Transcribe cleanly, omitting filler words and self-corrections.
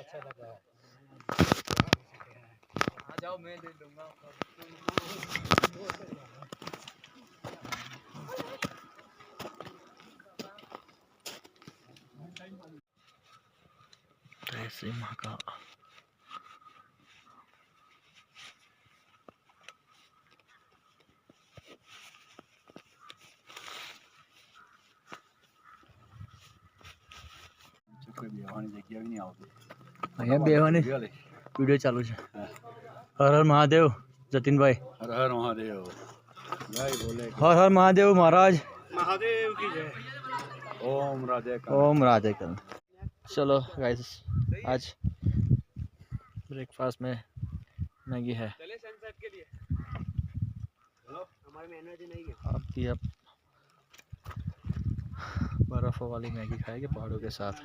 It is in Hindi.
आ जाओ मैं दे दूंगा। ऐसे मका અહીંયા બેહવાની વિડિયો ચાલુ છે। હર હર મહાદેવ જતીનભાઈ। हर हर महादेव। जय बोले હર હર મહાદેવ महाराज। महादेव की जय। ओम राधे का ओम राधे का। चलो गाइस आज ब्रेकफास्ट में मैगी है। चले सनसेट के लिए। हेलो हमारे में एनर्जी नहीं है। आपकी अब बर्फ़ वाली मैगी खाएंगे पहाड़ों के साथ।